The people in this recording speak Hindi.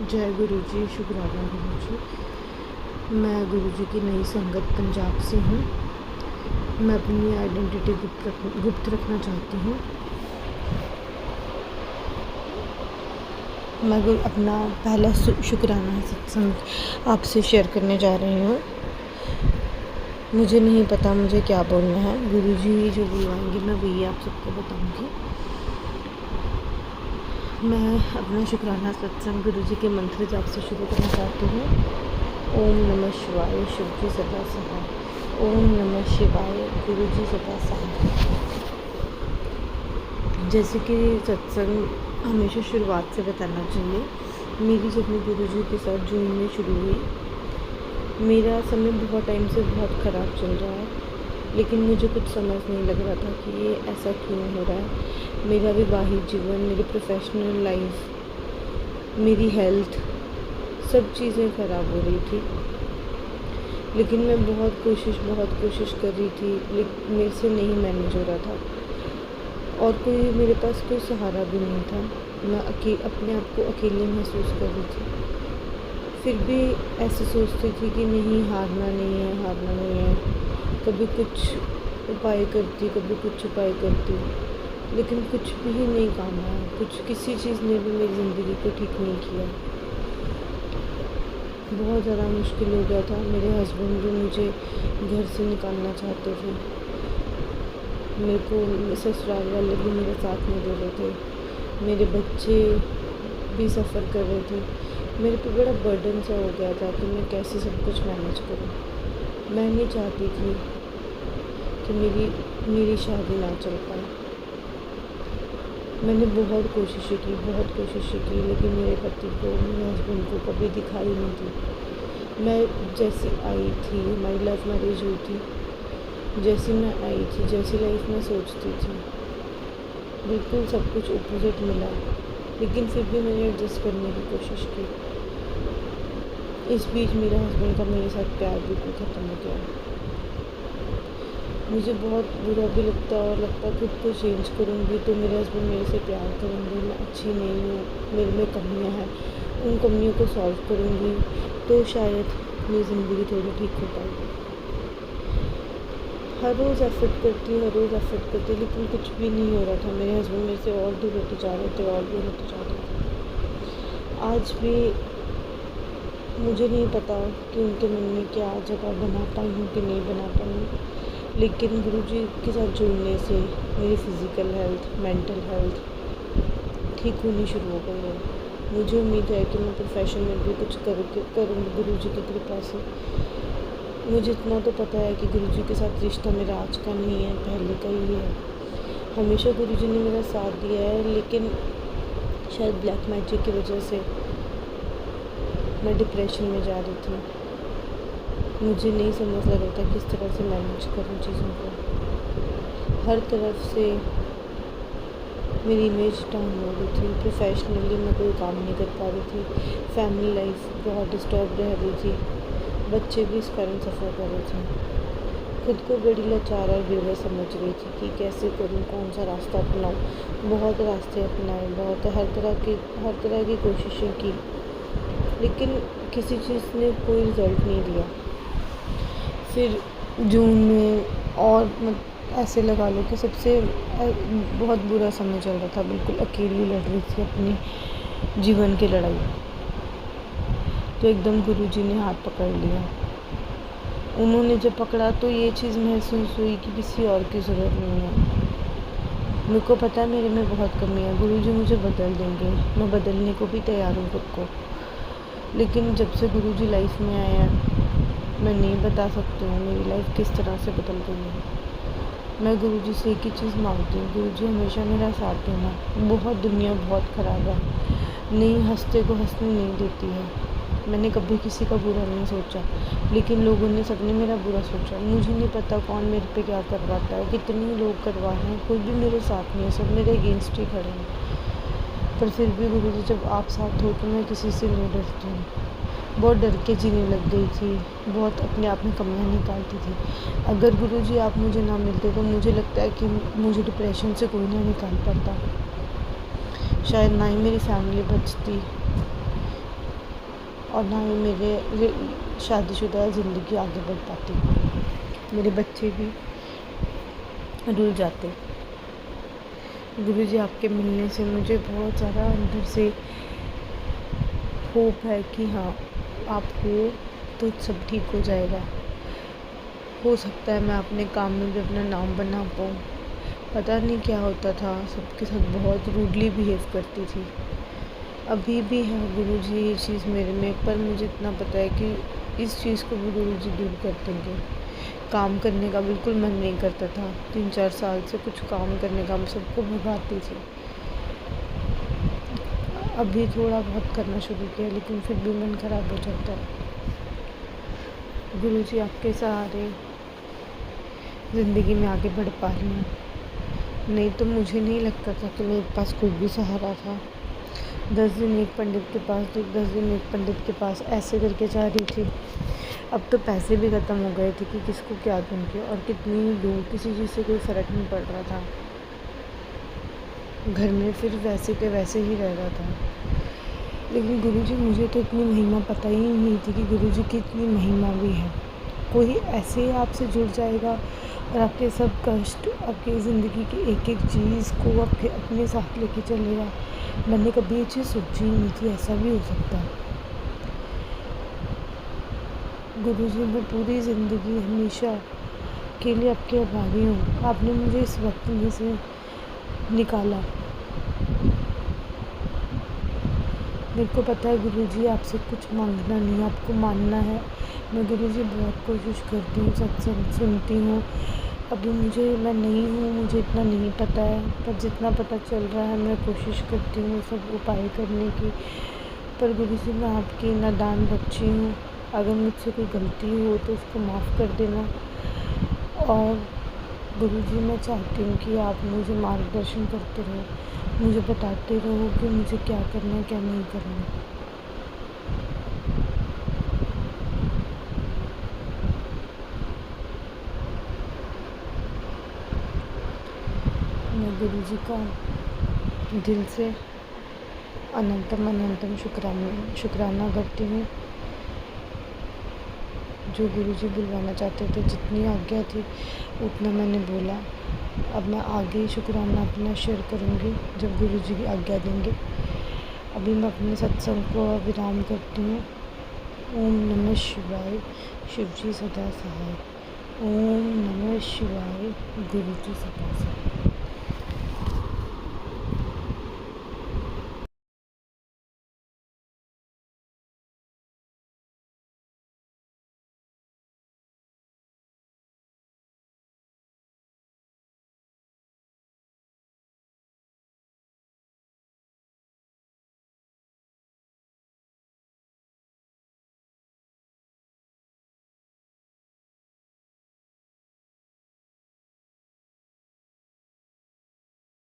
जय गुरु जी, शुक्राना गुरु जी। मैं गुरु जी की नई संगत पंजाब से हूँ। मैं अपनी आइडेंटिटी गुप्त रखना चाहती हूँ। मैं अपना पहला शुक्राना सत्संग आपसे शेयर करने जा रही हूँ। मुझे नहीं पता मुझे क्या बोलना है। गुरु जी जो बुलवाएंगे मैं वही आप सबको बताऊँगी। मैं अपना शुक्राना सत्संग गुरु जी के मंत्र जाप से शुरू करना चाहती हूँ। ओम नमः शिवाय, शिव जी सदा सहाय। ओम नमः शिवाय, गुरु जी सदा सहाय। जैसे कि सत्संग हमेशा शुरुआत से बताना चाहिए, मेरी जर्नी गुरु जी के साथ जून में शुरू हुई। मेरा समय बहुत टाइम से बहुत ख़राब चल रहा है, लेकिन मुझे कुछ समझ नहीं लग रहा था कि ये ऐसा क्यों हो रहा है। मेरा विवाहित जीवन, मेरी प्रोफेशनल लाइफ, मेरी हेल्थ, सब चीज़ें ख़राब हो रही थी। लेकिन मैं बहुत कोशिश कर रही थी, लेकिन मेरे से नहीं मैनेज हो रहा था और मेरे पास कोई सहारा भी नहीं था। मैं अपने आप को अकेले महसूस कर रही थी। फिर भी ऐसे सोचती थी कि नहीं, हारना नहीं है। कभी कुछ उपाय करती, कभी कुछ उपाय करती, लेकिन कुछ भी नहीं काम आया। किसी चीज़ ने भी मेरी ज़िंदगी को ठीक नहीं किया। बहुत ज़्यादा मुश्किल हो गया था। मेरे हस्बैंड भी मुझे घर से निकालना चाहते थे। मेरे को ससुराल वाले भी मेरा साथ नहीं दे रहे थे। मेरे बच्चे भी सफ़र कर रहे थे। मेरे पे बड़ा बर्डन सा हो गया था कि मैं कैसे सब कुछ मैनेज करूँ। मैं नहीं चाहती थी कि मेरी शादी ना चल पाए। मैंने बहुत कोशिशें की, लेकिन मेरे पति को, मेरे हस्बैंड को कभी दिखाई नहीं दी। मैं जैसी आई थी, हमारी लव मैरिज हुई थी, जैसी मैं आई थी, जैसी लाइफ में सोचती थी, बिल्कुल सब कुछ अपोजिट मिला। लेकिन फिर भी मैंने एडजस्ट करने की कोशिश की। इस बीच मेरे हस्बैंड का मेरे साथ प्यार बिल्कुल ख़त्म हो गया। मुझे बहुत बुरा भी लगता और लगता खुद को चेंज करूँगी तो मेरे हस्बैंड मेरे से प्यार करेंगे। मैं अच्छी नहीं हूँ, मेरे में कमियाँ हैं, उन कमियों को सॉल्व करूँगी तो शायद मेरी ज़िंदगी थोड़ी ठीक हो पाएगी। हर रोज़ एफर्ट करती, लेकिन कुछ भी नहीं हो रहा था। मेरे हस्बैंड मेरे से और दूर होते जा रहे थे। आज भी मुझे नहीं पता कि उनके मन में क्या जगह बना पाई हूँ कि नहीं बना पाई, लेकिन गुरु जी के साथ जुड़ने से मेरी फ़िज़िकल हेल्थ, मेंटल हेल्थ ठीक होनी शुरू हो गई है। मुझे उम्मीद है कि मैं प्रोफेशन में भी कुछ करूँगी गुरु जी की कृपा से। मुझे इतना तो पता है कि गुरु जी के साथ रिश्ता मेरा आज का नहीं है, पहले का ही है। हमेशा गुरु जी ने मेरा साथ दिया है, लेकिन शायद ब्लैक मैजिक की वजह से मैं डिप्रेशन में जा रही थी। मुझे नहीं समझ आ रहा था किस तरह से मैनेज करूँ चीज़ों को। हर तरफ से मेरी इमेज डाउन हो रही थी। प्रोफेशनली मैं कोई काम नहीं कर पा रही थी। फैमिली लाइफ बहुत डिस्टर्ब रह रही थी। बच्चे भी इस कारण सफ़र कर रहे थे। खुद को बड़ी लाचार और बेवस समझ रही थी कि कैसे करूँ, कौन सा रास्ता अपनाऊँ। बहुत रास्ते अपनाए, हर तरह की कोशिशें की, लेकिन किसी चीज़ ने कोई रिज़ल्ट नहीं दिया। फिर जून में और ऐसे लगा लो कि सबसे बहुत बुरा समय चल रहा था। बिल्कुल अकेली लड़ रही थी अपनी जीवन की लड़ाई। तो एकदम गुरुजी ने हाथ पकड़ लिया। उन्होंने जब पकड़ा तो ये चीज़ महसूस हुई कि किसी और की ज़रूरत नहीं है। मेरे को पता है मेरे में बहुत कमी है। गुरुजी मुझे बदल देंगे, मैं बदलने को भी तैयार हूँ खुद को। लेकिन जब से गुरुजी लाइफ में आए हैं, मैं नहीं बता सकती हूँ मेरी लाइफ किस तरह से बदल गई है। मैं गुरुजी से एक ही चीज़ मांगती हूँ, गुरुजी हमेशा मेरा साथ देना। दुनिया बहुत ख़राब है, नहीं हंसते को हंसने नहीं देती है। मैंने कभी किसी का बुरा नहीं सोचा, लेकिन लोगों ने सबने मेरा बुरा सोचा। मुझे नहीं पता कौन मेरे पे क्या करवाता है, कितने लोग करवा रहे हैं, कोई भी मेरे साथ नहीं है, सब मेरे अगेंस्ट ही खड़े हैं। पर फिर भी गुरुजी जब आप साथ हो तो मैं किसी से नहीं डरती हूँ। बहुत डर के जीने लग गई थी, बहुत अपने आप में कमियां निकालती थी। अगर गुरुजी आप मुझे ना मिलते तो मुझे लगता है कि मुझे डिप्रेशन से कोई ना निकाल पाता, शायद ना ही मेरी फैमिली बचती। और ना ही मेरे शादीशुदा ज़िंदगी आगे बढ़ पाती। मेरे बच्चे भी रुल जाते। गुरुजी आपके मिलने से मुझे बहुत ज़्यादा अंदर से होप है कि हाँ, आप हो तो सब ठीक हो जाएगा। हो सकता है मैं अपने काम में भी अपना नाम बना पाऊँ। पता नहीं क्या होता था, सबके साथ बहुत रूडली बिहेव करती थी। अभी भी है गुरुजी ये चीज़ मेरे में, पर मुझे इतना पता है कि इस चीज़ को भी गुरुजी दूर कर देंगे। काम करने का बिल्कुल मन नहीं करता था। 3-4 साल से कुछ काम करने का मैं सबको भगाती थी। अभी थोड़ा बहुत करना शुरू किया, लेकिन फिर भी मन ख़राब हो जाता है। गुरुजी आपके सहारे ज़िंदगी में आगे बढ़ पा रही हूँ। नहीं तो मुझे नहीं लगता था कि मेरे पास कोई भी सहारा था। 10 दिन एक पंडित के पास, 10 दिन एक पंडित के पास, ऐसे करके जा रही थी। अब तो पैसे भी ख़त्म हो गए थे कि किसको क्या दूँगी और कितनी दूँ, किसी चीज़ से कोई फ़र्क नहीं पड़ रहा था। घर में फिर वैसे के वैसे ही रह रहा था। लेकिन गुरुजी, मुझे तो इतनी महिमा पता ही नहीं थी कि गुरुजी की इतनी महिमा भी है। कोई ऐसे आपसे जुड़ जाएगा और आपके सब कष्ट, आपकी ज़िंदगी की एक-एक चीज़ को अपने साथ लेके चलेगा। मैंने कभी ये चीज़ सोची ही नहीं थी, ऐसा भी हो सकता है। गुरुजी, मैं पूरी ज़िंदगी हमेशा के लिए आपके आभारी हूँ। आपने मुझे इस वक्त में से निकाला। मेरे को पता है गुरुजी, आपसे कुछ मांगना नहीं, आपको मानना है। मैं गुरुजी बहुत कोशिश करती हूँ, सत्संग सुनती हूँ। अभी मैं नहीं हूँ, मुझे इतना नहीं पता है, पर जितना पता चल रहा है मैं कोशिश करती हूँ सब उपाय करने की। पर गुरुजी, मैं आपकी नादान बच्ची हूँ। अगर मुझसे कोई गलती हो तो उसको माफ़ कर देना। और गुरुजी, मैं चाहती हूँ कि आप मुझे मार्गदर्शन करते रहो, मुझे बताते रहो कि मुझे क्या करना है, क्या नहीं करना। मैं गुरुजी का दिल से अनंतम अनंतम शुक्राना करती हूँ। जो गुरुजी बुलवाना चाहते थे, जितनी आज्ञा थी उतना मैंने बोला। अब मैं आगे शुक्राना अपना शेयर करूँगी जब गुरुजी की आज्ञा देंगे। अभी मैं अपने सत्संग को विराम करती हूँ। ओम नमः शिवाय, शिवजी सदा सहाय। ओम नमः शिवाय, गुरुजी सदा सहाय।